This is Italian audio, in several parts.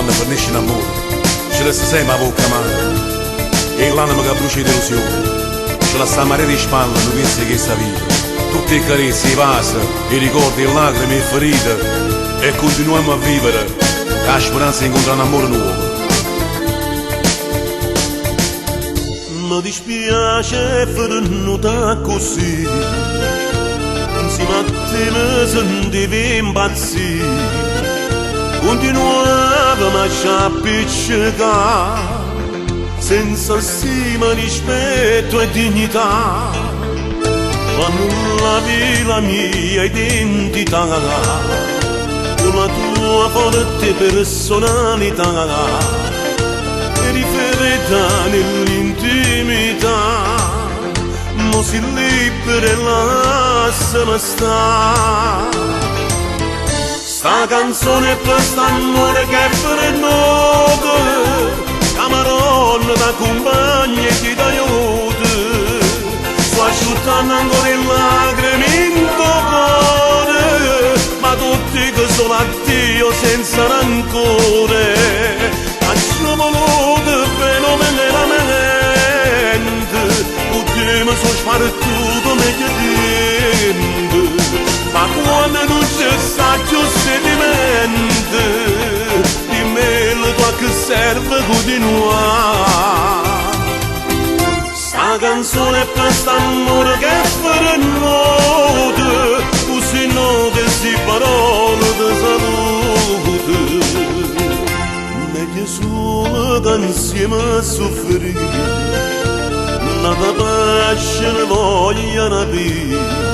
quando finisce l'amore, ci resta sempre la bocca amara. E l'anima che brucia di delusione, ce la sta mare di spalle, non pensi che sta vita. Tutte le carezze, i passi, i ricordi, le lacrime e ferite, e continuiamo a vivere, con la speranza di incontrare un amore nuovo. Mi dispiace per nulla così, insieme a te mi sentivo impazzire. Continuavamo a sciappiccicare, senza stima, rispetto e dignità, ma non lavi la mia identità, con la tua forte personalità, e riferita nell'intimità, mo si libera e lasciami stare. Sta canzone per st'amore che è per noi, Camarone da compagni e ti d'aiuto, sto asciuttando ancora le lacrime in tuo cuore, ma tutti che sono a Dio senza rancore, faccio voluto fenomenalmente, tutti mi sono spartuto meglio tempo, ma quando non c'è sta più sentimento, di me la tua che serve continuare. Sta canzone per st'amore che è per noi, così note si parole di salute. Meglio solo che insieme a soffrire, nata pace ne voglia rapire.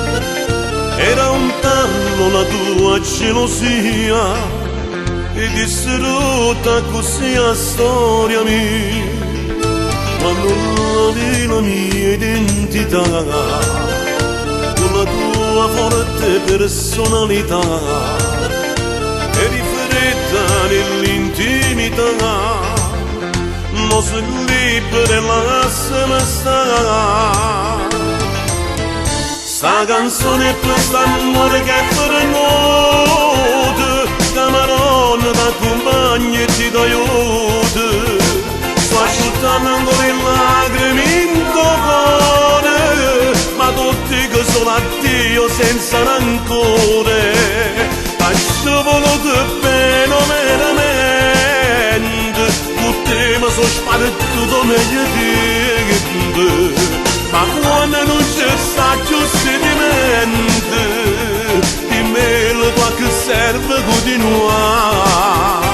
Era un tanto la tua gelosia, e distrutta così a storia mia, ma non lavi la mia identità, con la tua forte personalità, e riferita nell'intimità, non si libera e lasciami stare. Sta canzone è per st'amore che è per noi, Camarone da compagni e ti d'aiuto, sto asciuttando ancora le lacrime in tuo cuore, ma tutti che sono a Dio senza rancore, faccio voluto fenomenalmente, tutti mi sono spartuto meglio tempo. Ma quando non c'è sta più sentimento, di me la tua che serve continuare.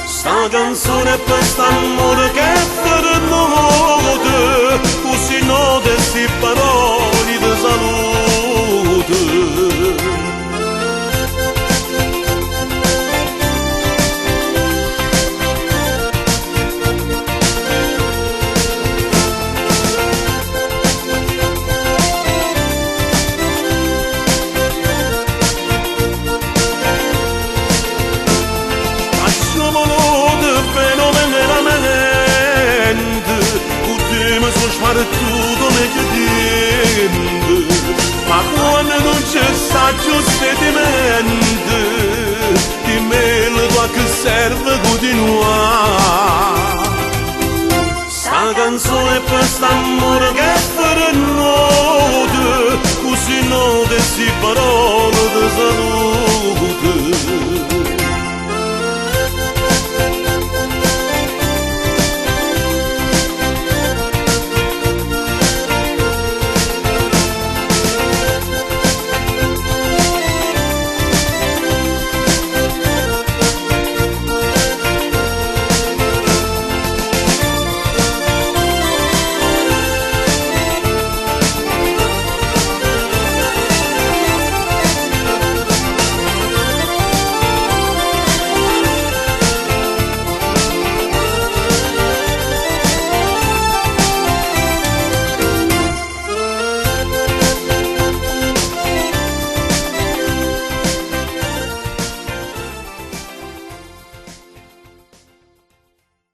Sta canzone per st'amore che è per noi, così note si parole di salute. Tutto meglio tempo, ma quando non c'è sta più sentimento, di me la tua che serve continuare. Sta canzone per st'amore che è per noi, così note si parole di